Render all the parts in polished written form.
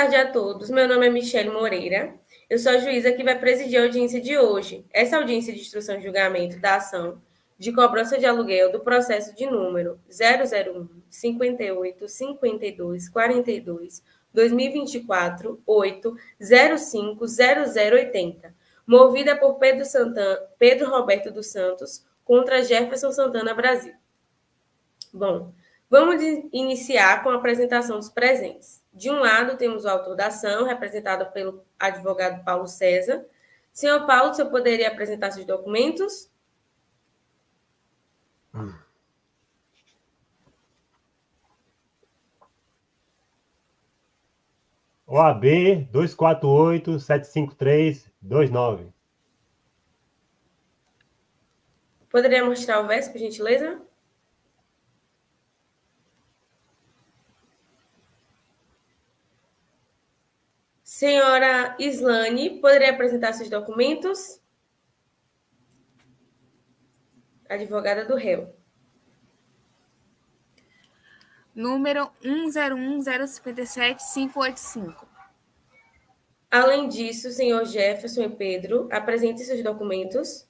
tarde a todos. Meu nome é Michele Moreira. Eu sou a juíza que vai presidir a audiência de hoje. Essa audiência de instrução e julgamento da ação de cobrança de aluguel do processo de número 001 58 52 42 2024 8 05 0080, movida por Pedro Roberto dos Santos contra Jefferson Santana Brasil. Bom, vamos iniciar com a apresentação dos presentes. De um lado, temos o autor da ação, representado pelo advogado Paulo César. Senhor Paulo, o senhor poderia apresentar seus documentos? OAB 248-753-29. Poderia mostrar o verso, por gentileza? Senhora Islane, poderia apresentar seus documentos? Advogada do réu. Número 101057585. Além disso, senhor Jefferson e Pedro, apresentem seus documentos.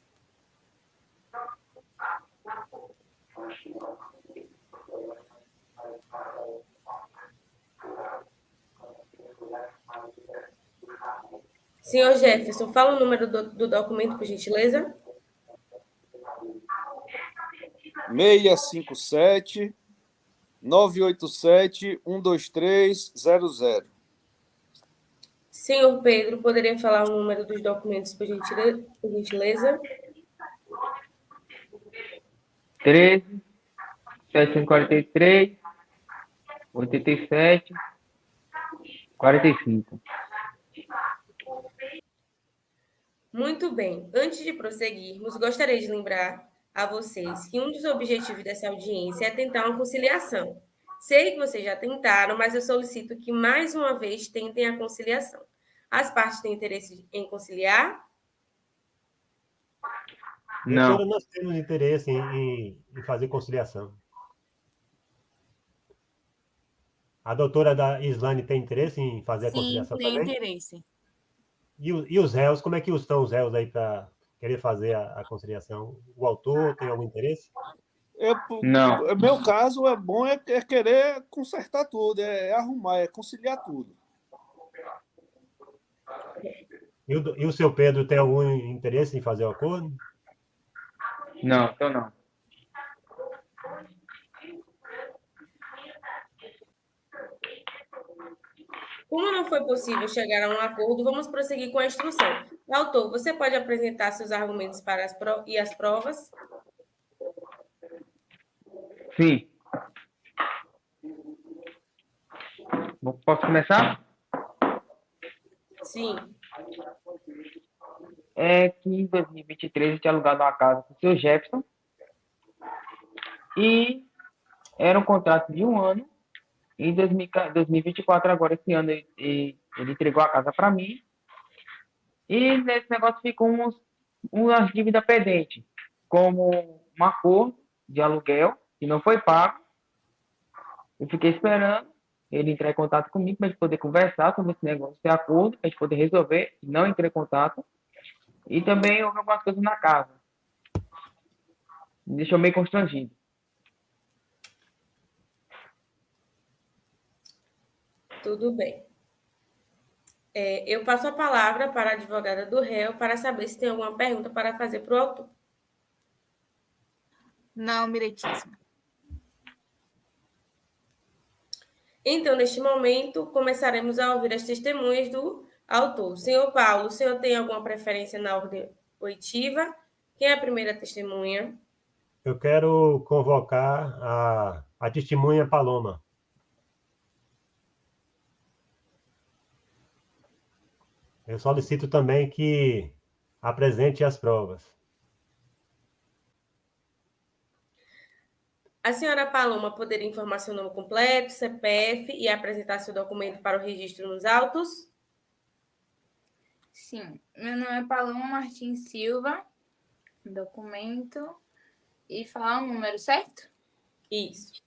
Senhor Jefferson, fala o número do documento, por gentileza. 657 987 12300. Senhor Pedro, poderia falar o número dos documentos, por gentileza? 13, 743, 87, 45. Muito bem. Antes de prosseguirmos, gostaria de lembrar a vocês que um dos objetivos dessa audiência é tentar uma conciliação. Sei que vocês já tentaram, mas eu solicito que mais uma vez tentem a conciliação. As partes têm interesse em conciliar? Não. Não. Nós temos interesse em fazer conciliação. A doutora da Islane tem interesse em fazer a conciliação Sim, tem também? interesse. E os réus, como é que estão os réus aí para querer fazer a conciliação? O autor tem algum interesse? Não. Meu caso é bom é querer consertar tudo, é arrumar, é conciliar tudo. E o seu Pedro tem algum interesse em fazer o acordo? Não, então não. Como não foi possível chegar a um acordo, vamos prosseguir com a instrução. Autor, você pode apresentar seus argumentos para as provas? Sim. Posso começar? Sim. É que em 2023 eu tinha alugado uma casa com o seu Jefferson e era um contrato de um ano. Em 2024, agora, esse ano, ele entregou a casa para mim. E nesse negócio ficou umas dívidas pendentes, como um acordo de aluguel que não foi pago. Eu fiquei esperando ele entrar em contato comigo para a gente poder conversar sobre esse negócio, esse acordo, para a gente poder resolver. Não entrei em contato. E também houve algumas coisas na casa. Me deixou meio constrangido. Tudo bem. Eu passo a palavra para a advogada do réu para saber se tem alguma pergunta para fazer para o autor. Não, meritíssimo. Então, neste momento, começaremos a ouvir as testemunhas do autor. Senhor Paulo, o senhor tem alguma preferência na ordem oitiva? Quem é a primeira testemunha? Eu quero convocar a testemunha Paloma. Eu solicito também que apresente as provas. A senhora Paloma poderia informar seu nome completo, CPF e apresentar seu documento para o registro nos autos? Sim, meu nome é Paloma Martins Silva, documento, e falar o número, certo? Isso.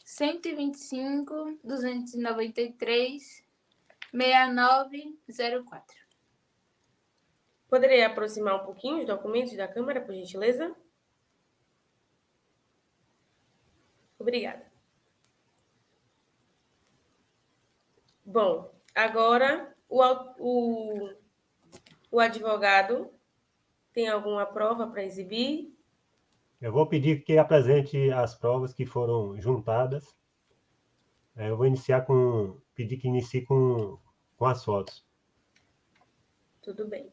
125, 293, 6904. Poderia aproximar um pouquinho os documentos da Câmara, por gentileza? Obrigada. Bom, agora o advogado tem alguma prova para exibir? Eu vou pedir que apresente as provas que foram juntadas. Eu vou pedir que inicie com as fotos. Tudo bem.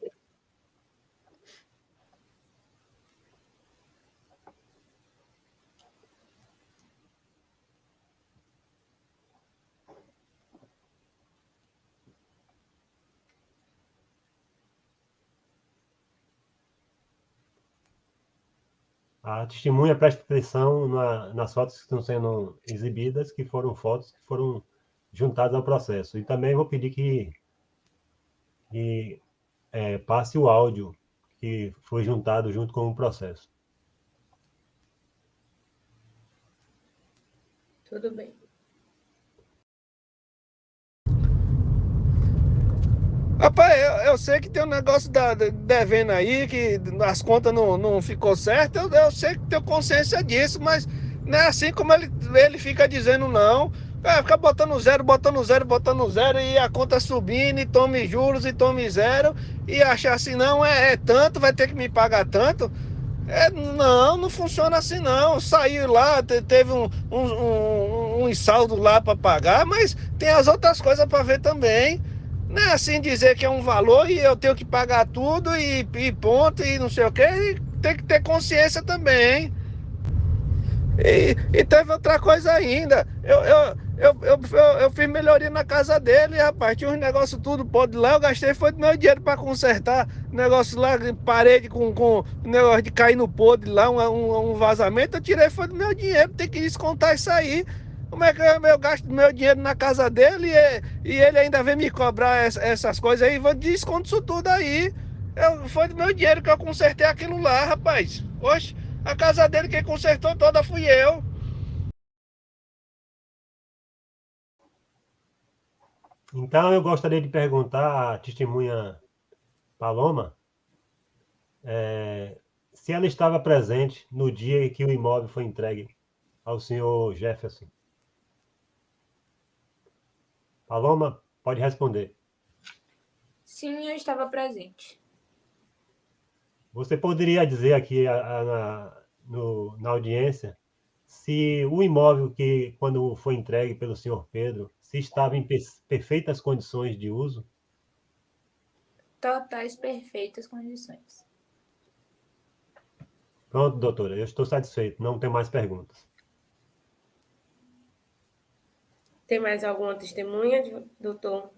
A testemunha presta atenção nas fotos que estão sendo exibidas, que foram fotos que foram juntadas ao processo. E também vou pedir que passe o áudio que foi juntado junto com o processo. Tudo bem. Rapaz, eu sei que tem um negócio devendo aí, que as contas não ficou certas. Eu sei que tenho consciência disso, mas não é assim como ele fica dizendo, não. Fica botando zero, botando zero, botando zero, e a conta subindo, e tome juros, e tome zero, e achar assim, não, é tanto, vai ter que me pagar tanto. Não funciona assim não. Saiu lá, teve um saldo lá para pagar, mas tem as outras coisas para ver também. Não é assim dizer que é um valor e eu tenho que pagar tudo e ponto e não sei o que. Tem que ter consciência também. E teve outra coisa ainda. Eu fiz melhoria na casa dele, rapaz. Tinha uns negócios tudo podre lá. Eu gastei foi do meu dinheiro para consertar. Negócio lá, parede com negócio de cair no podre lá, um vazamento. Eu tirei foi do meu dinheiro. Tem que descontar isso aí. Como é que eu gasto meu dinheiro na casa dele e ele ainda vem me cobrar essas coisas aí? Vou desconto isso tudo aí. Foi do meu dinheiro que eu consertei aquilo lá, rapaz. Oxe. A casa dele, quem consertou toda fui eu. Então, eu gostaria de perguntar à testemunha Paloma se ela estava presente no dia em que o imóvel foi entregue ao senhor Jefferson. Paloma, pode responder. Sim, eu estava presente. Você poderia dizer aqui na audiência se o imóvel que, quando foi entregue pelo senhor Pedro, se estava em perfeitas condições de uso? Totais perfeitas condições. Pronto, doutora, eu estou satisfeito, não tenho mais perguntas. Tem mais alguma testemunha, doutor?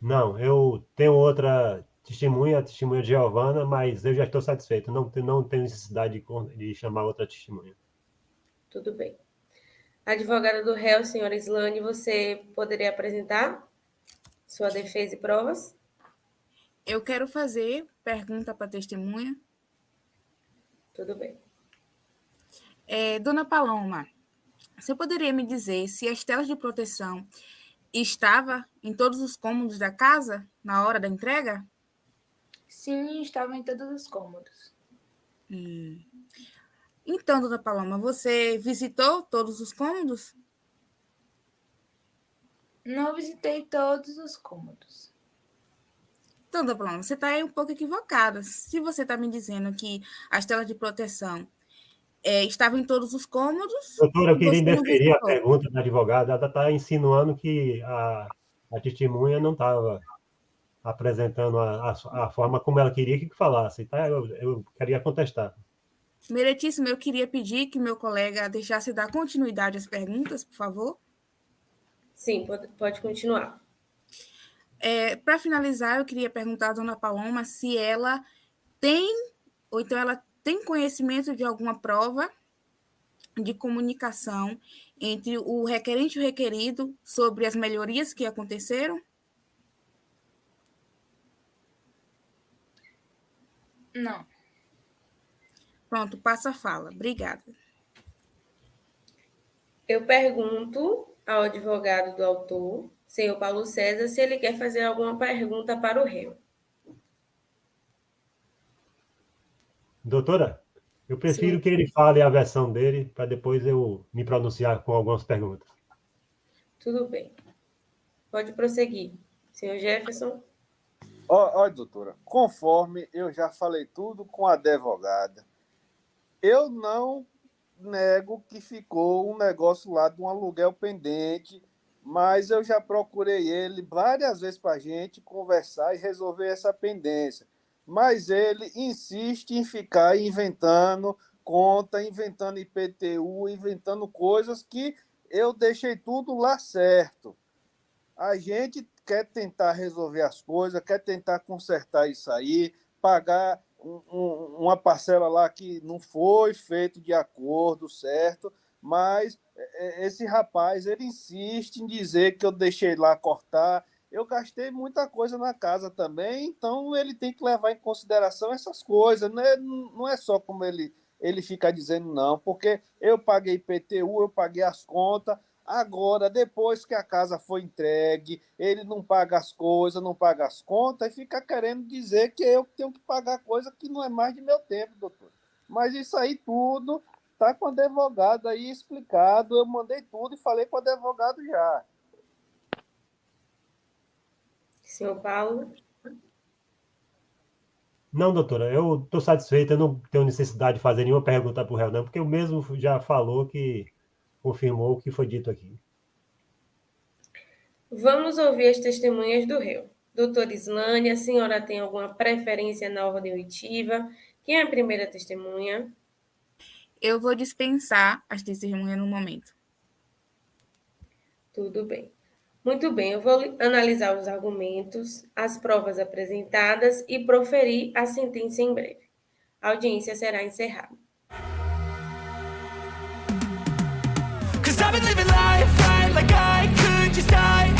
Não, eu tenho outra testemunha, a testemunha de Giovana, mas eu já estou satisfeito, não tenho necessidade de chamar outra testemunha. Tudo bem. Advogada do réu, senhora Islane, você poderia apresentar sua defesa e provas? Eu quero fazer pergunta para a testemunha. Tudo bem. Dona Paloma, você poderia me dizer se as telas de proteção estavam em todos os cômodos da casa na hora da entrega? Sim, estava em todos os cômodos. Então, dona Paloma, você visitou todos os cômodos? Não visitei todos os cômodos. Então, dona Paloma, você está aí um pouco equivocada. Se você está me dizendo que as telas de proteção estavam em todos os cômodos... Doutora, eu queria você não indeferir a visitou. pergunta da advogada. Ela está insinuando que a testemunha não estava apresentando a forma como ela queria que falasse. Tá? Eu queria contestar. Meritíssimo, eu queria pedir que meu colega deixasse dar continuidade às perguntas, por favor. Sim, pode continuar. Para finalizar, eu queria perguntar à dona Paloma se ela tem, ou então ela tem conhecimento de alguma prova de comunicação entre o requerente e o requerido sobre as melhorias que aconteceram? Não. Pronto, passa a fala. Obrigada. Eu pergunto ao advogado do autor senhor Paulo César, se ele quer fazer alguma pergunta para o réu. Doutora, eu prefiro Sim. que ele fale a versão dele, para depois eu me pronunciar com algumas perguntas. Tudo bem. Pode prosseguir. Senhor Jefferson? Olha, doutora, conforme eu já falei tudo com a advogada, eu não nego que ficou um negócio lá de um aluguel pendente, mas eu já procurei ele várias vezes para a gente conversar e resolver essa pendência. Mas ele insiste em ficar inventando conta, inventando IPTU, inventando coisas que eu deixei tudo lá certo. A gente quer tentar resolver as coisas, quer tentar consertar isso aí, pagar uma parcela lá que não foi feito de acordo, certo? Mas esse rapaz, ele insiste em dizer que eu deixei lá cortar. Eu gastei muita coisa na casa também, então ele tem que levar em consideração essas coisas. Não é só como ele fica dizendo, não, porque eu paguei IPTU, eu paguei as contas. Agora, depois que a casa foi entregue, ele não paga as coisas, não paga as contas e fica querendo dizer que eu tenho que pagar coisa que não é mais de meu tempo, doutor. Mas isso aí tudo está com o advogado aí explicado. Eu mandei tudo e falei com o advogado já. Senhor Paulo? Não, doutora, eu estou satisfeito, eu não tenho necessidade de fazer nenhuma pergunta para o réu, não, porque o mesmo já falou que confirmou o que foi dito aqui. Vamos ouvir as testemunhas do réu. Doutora Islane, a senhora tem alguma preferência na ordem oitiva? Quem é a primeira testemunha? Eu vou dispensar as testemunhas no momento. Tudo bem. Muito bem, eu vou analisar os argumentos, as provas apresentadas e proferir a sentença em breve. A audiência será encerrada. 'Cause I've been living life right like I could just die